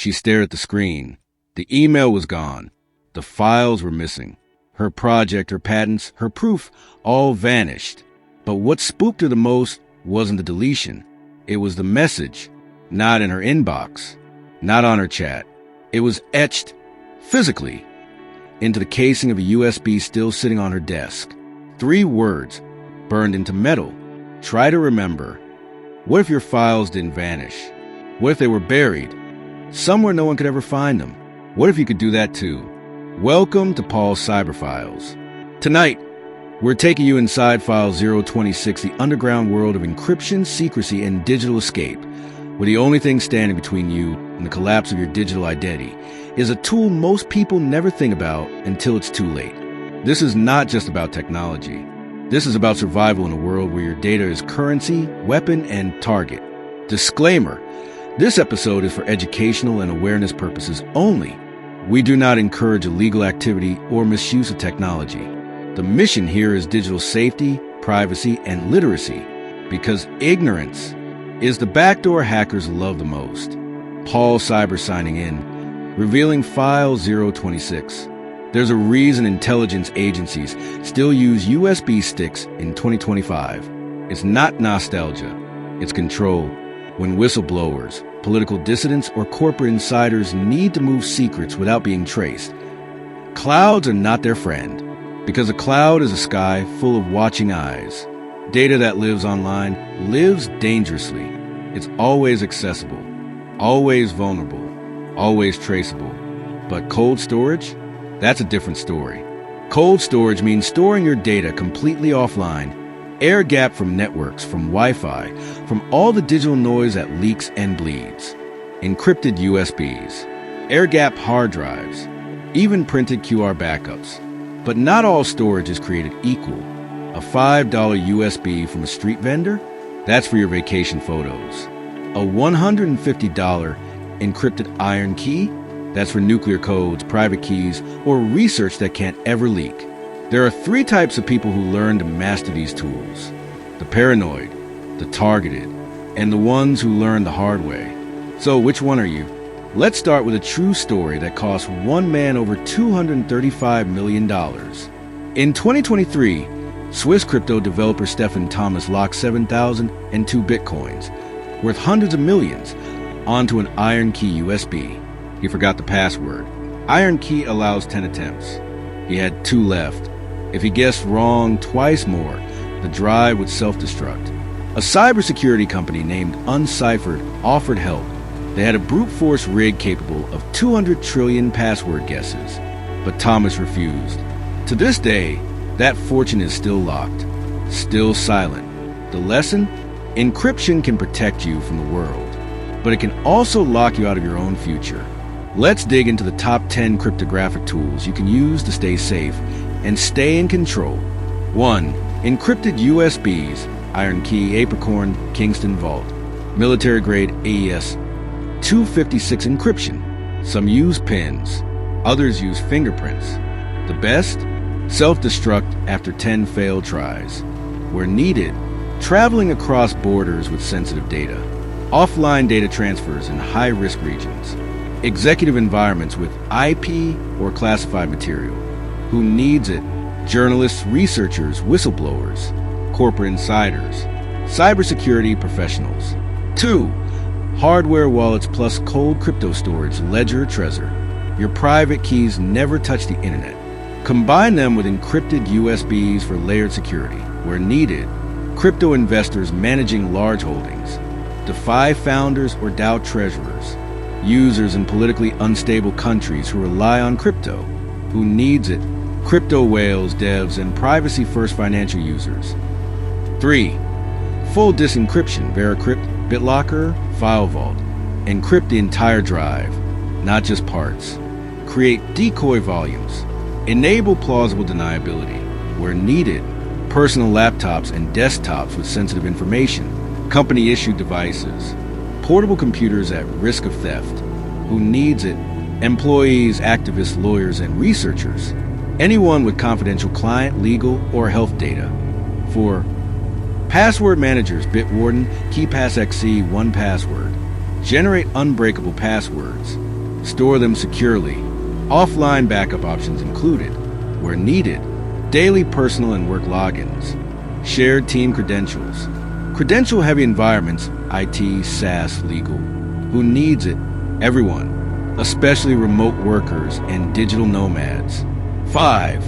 She stared at the screen. The email was gone. The files were missing. Her project, her patents, her proof all vanished. But what spooked her the most wasn't the deletion. It was the message, not in her inbox, not on her chat. It was etched physically into the casing of a USB still sitting on her desk. 3 words burned into metal. Try to remember. What if your files didn't vanish? What if they were buried? Somewhere no one could ever find them. What if you could do that too? Welcome to Paul's Cyber Files. Tonight, we're taking you inside File 026, the underground world of encryption, secrecy, and digital escape, where the only thing standing between you and the collapse of your digital identity is a tool most people never think about until it's too late. This is not just about technology. This is about survival in a world where your data is currency, weapon, and target. Disclaimer: this episode is for educational and awareness purposes only. We do not encourage illegal activity or misuse of technology. The mission here is digital safety, privacy, and literacy, because ignorance is the backdoor hackers love the most. Paul Cyber signing in, revealing File 026. There's a reason intelligence agencies still use USB sticks in 2025. It's not nostalgia, it's control. When whistleblowers, political dissidents, or corporate insiders need to move secrets without being traced, clouds are not their friend, because a cloud is a sky full of watching eyes. Data that lives online lives dangerously. It's always accessible, always vulnerable, always traceable. But cold storage? That's a different story. Cold storage means storing your data completely offline, air-gapped from networks, from Wi-Fi, from all the digital noise that leaks and bleeds. Encrypted USBs, air-gapped hard drives, even printed QR backups. But not all storage is created equal. A $5 USB from a street vendor? That's for your vacation photos. A $150 encrypted iron key? That's for nuclear codes, private keys, or research that can't ever leak. There are 3 types of people who learn to master these tools: the paranoid, the targeted, and the ones who learn the hard way. So which one are you? Let's start with a true story that cost one man over $235 million. In 2023, Swiss crypto developer Stefan Thomas locked 7,002 bitcoins, worth hundreds of millions, onto an iron key USB. He forgot the password. Iron key allows 10 attempts. He had 2 left. If he guessed wrong twice more, the drive would self-destruct. A cybersecurity company named Unciphered offered help. They had a brute force rig capable of 200 trillion password guesses, but Thomas refused. To this day, that fortune is still locked, still silent. The lesson? Encryption can protect you from the world, but it can also lock you out of your own future. Let's dig into the top 10 cryptographic tools you can use to stay safe and stay in control. 1. Encrypted USBs, Iron Key, Apricorn, Kingston Vault. Military-grade AES 256 encryption. Some use pins, others use fingerprints. The best? Self-destruct after 10 failed tries. Where needed, traveling across borders with sensitive data. Offline data transfers in high-risk regions. Executive environments with IP or classified material. Who needs it? Journalists, researchers, whistleblowers, corporate insiders, cybersecurity professionals. 2. Hardware wallets plus cold crypto storage, Ledger, Trezor. Your private keys never touch the internet. Combine them with encrypted USBs for layered security. Where needed, crypto investors managing large holdings. Defy founders or DAO treasurers. Users in politically unstable countries who rely on crypto. Who needs it? Crypto whales, devs, and privacy-first financial users. 3. Full disk encryption, Veracrypt, BitLocker, FileVault. Encrypt the entire drive, not just parts. Create decoy volumes. Enable plausible deniability. Where needed, personal laptops and desktops with sensitive information. Company-issued devices. Portable computers at risk of theft. Who needs it? Employees, activists, lawyers, and researchers. Anyone with confidential client, legal, or health data. 4. Password managers, Bitwarden, KeePassXC, 1Password. Generate unbreakable passwords. Store them securely. Offline backup options included. Where needed, daily personal and work logins. Shared team credentials. Credential-heavy environments, IT, SaaS, legal. Who needs it? Everyone, especially remote workers and digital nomads. 5.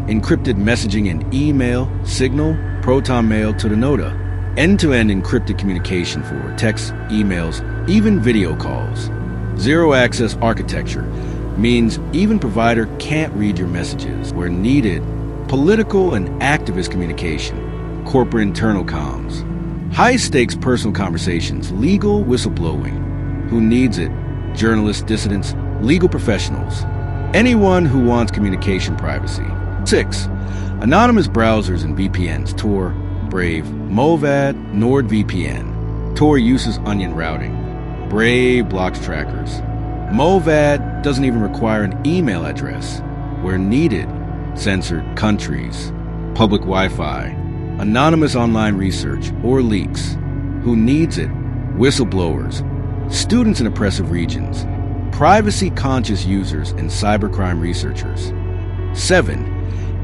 Encrypted messaging and email, Signal, Proton Mail to the Nota. End-to-end encrypted communication for text, emails, even video calls. Zero-access architecture means even provider can't read your messages. Where needed, political and activist communication, corporate internal comms. High-stakes personal conversations, legal whistleblowing. Who needs it? Journalists, dissidents, legal professionals. Anyone who wants communication privacy. 6. Anonymous browsers and VPNs, Tor, Brave, Movad, NordVPN. Tor uses onion routing. Brave blocks trackers. Movad doesn't even require an email address. Where needed, censored countries. Public Wi-Fi. Anonymous online research or leaks. Who needs it? Whistleblowers. Students in oppressive regions. Privacy-conscious users and cybercrime researchers. 7.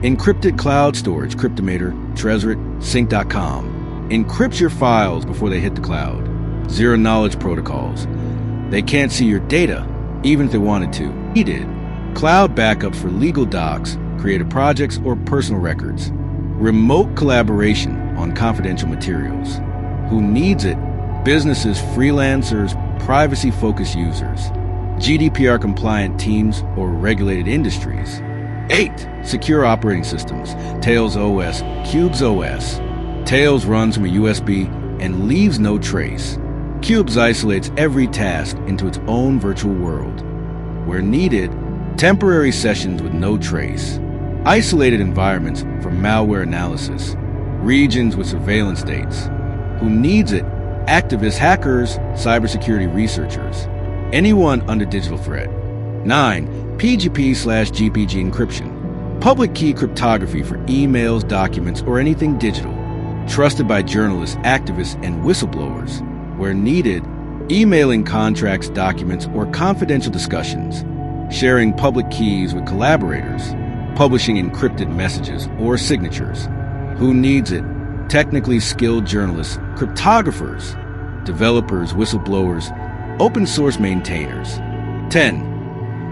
Encrypted cloud storage, Cryptomator, Trezor, Sync.com. Encrypts your files before they hit the cloud. Zero-knowledge protocols. They can't see your data, even if they wanted to. Needed. Cloud backups for legal docs, creative projects, or personal records. Remote collaboration on confidential materials. Who needs it? Businesses, freelancers, privacy-focused users. GDPR-compliant teams or regulated industries. 8. Secure operating systems. Tails OS, Cubes OS. Tails runs from a USB and leaves no trace. Cubes isolates every task into its own virtual world. Where needed, temporary sessions with no trace. Isolated environments for malware analysis. Regions with surveillance dates. Who needs it? Activists, hackers, cybersecurity researchers. Anyone under digital threat. 9. PGP/GPG encryption. Public key cryptography for emails, documents, or anything digital. Trusted by journalists, activists, and whistleblowers. Where needed, emailing contracts, documents, or confidential discussions. Sharing public keys with collaborators. Publishing encrypted messages or signatures. Who needs it? Technically skilled journalists, cryptographers, developers, whistleblowers, open source maintainers. 10.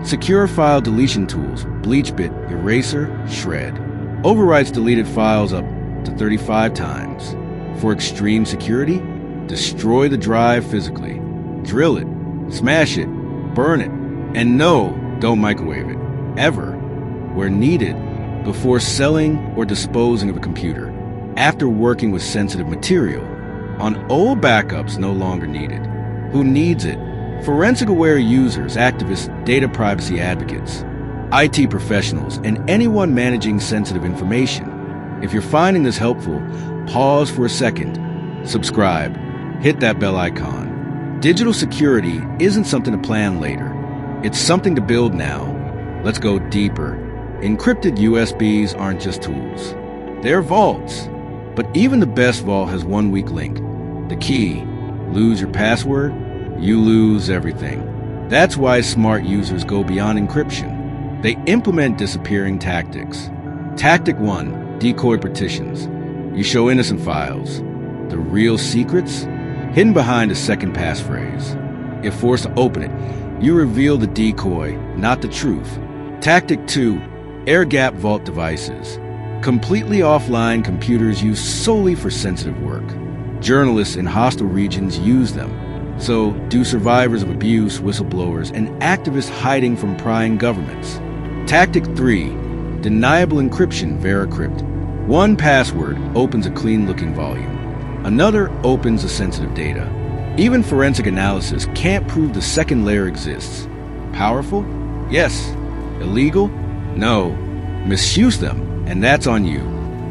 Secure file deletion tools, BleachBit, Eraser, Shred. Overwrites deleted files up to 35 times. For extreme security, destroy the drive physically. Drill it, smash it, burn it, and no, don't microwave it, ever. Where needed, before selling or disposing of a computer, after working with sensitive material, on old backups no longer needed. Who needs it? Forensic-aware users, activists, data privacy advocates, IT professionals, and anyone managing sensitive information. If you're finding this helpful, pause for a second, subscribe, hit that bell icon. Digital security isn't something to plan later. It's something to build now. Let's go deeper. Encrypted USBs aren't just tools. They're vaults. But even the best vault has one weak link. The key. Lose your password, you lose everything. That's why smart users go beyond encryption. They implement disappearing tactics. Tactic 1, decoy partitions. You show innocent files. The real secrets? Hidden behind a second passphrase. If forced to open it, you reveal the decoy, not the truth. Tactic 2, air-gap vault devices. Completely offline computers used solely for sensitive work. Journalists in hostile regions use them. So do survivors of abuse, whistleblowers, and activists hiding from prying governments. Tactic 3, deniable encryption, Veracrypt. One password opens a clean-looking volume. Another opens the sensitive data. Even forensic analysis can't prove the second layer exists. Powerful? Yes. Illegal? No. Misuse them, and that's on you.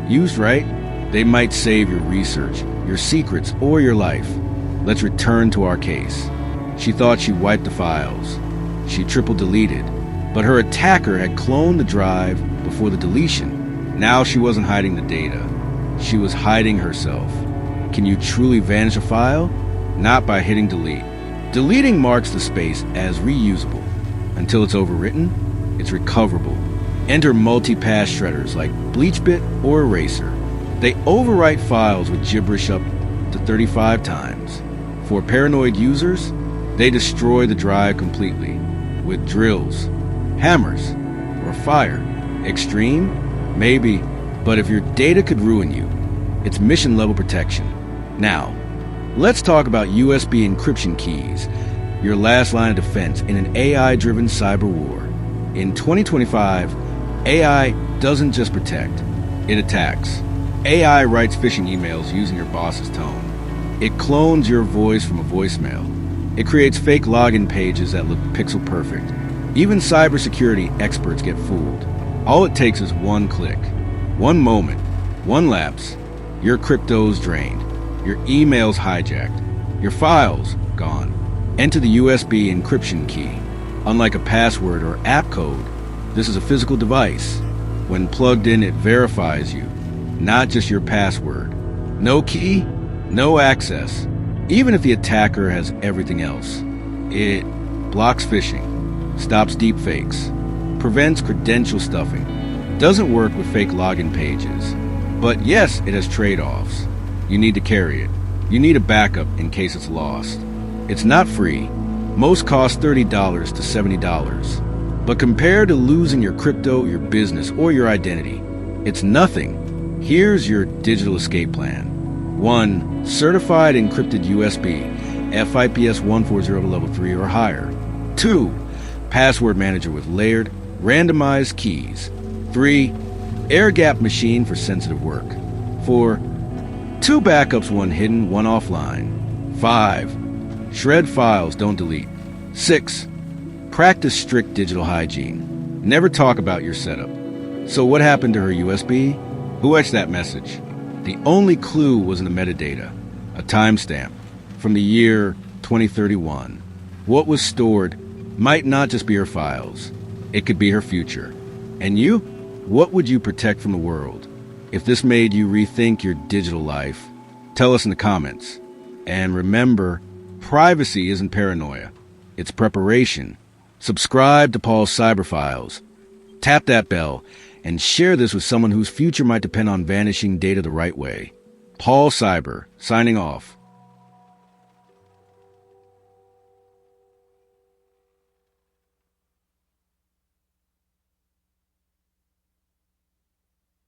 Used right, they might save your research, your secrets, or your life. Let's return to our case. She thought she wiped the files. She triple deleted, but her attacker had cloned the drive before the deletion. Now she wasn't hiding the data. She was hiding herself. Can you truly vanish a file? Not by hitting delete. Deleting marks the space as reusable. Until it's overwritten, it's recoverable. Enter multi-pass shredders like BleachBit or Eraser. They overwrite files with gibberish up to 35 times. For paranoid users, they destroy the drive completely with drills, hammers, or fire. Extreme? Maybe, but if your data could ruin you, it's mission-level protection. Now, let's talk about USB encryption keys, your last line of defense in an AI-driven cyber war. In 2025, AI doesn't just protect, it attacks. AI writes phishing emails using your boss's tone. It clones your voice from a voicemail. It creates fake login pages that look pixel perfect. Even cybersecurity experts get fooled. All it takes is one click, one moment, one lapse. Your crypto's drained. Your email's hijacked. Your files gone. Enter the USB encryption key. Unlike a password or app code, this is a physical device. When plugged in, it verifies you, not just your password. No key, no access. Even if the attacker has everything else. It blocks phishing, stops deepfakes, prevents credential stuffing, doesn't work with fake login pages. But yes, it has trade-offs. You need to carry it. You need a backup in case it's lost. It's not free. Most cost $30 to $70. But compared to losing your crypto, your business, or your identity, it's nothing. Here's your digital escape plan. 1. Certified encrypted USB, FIPS 140 to level 3 or higher. 2. Password manager with layered, randomized keys. 3. Air gap machine for sensitive work. 4. 2 backups, 1 hidden, 1 offline. 5. Shred files, don't delete. 6. Practice strict digital hygiene. Never talk about your setup. So what happened to her USB? Who etched that message? The only clue was in the metadata, a timestamp from the year 2031. What was stored might not just be her files. It could be her future. And you? What would you protect from the world? If this made you rethink your digital life, tell us in the comments. And remember, privacy isn't paranoia. It's preparation. Subscribe to Paul's Cyber Files. Tap that bell and share this with someone whose future might depend on vanishing data the right way. Paul Cyber, signing off.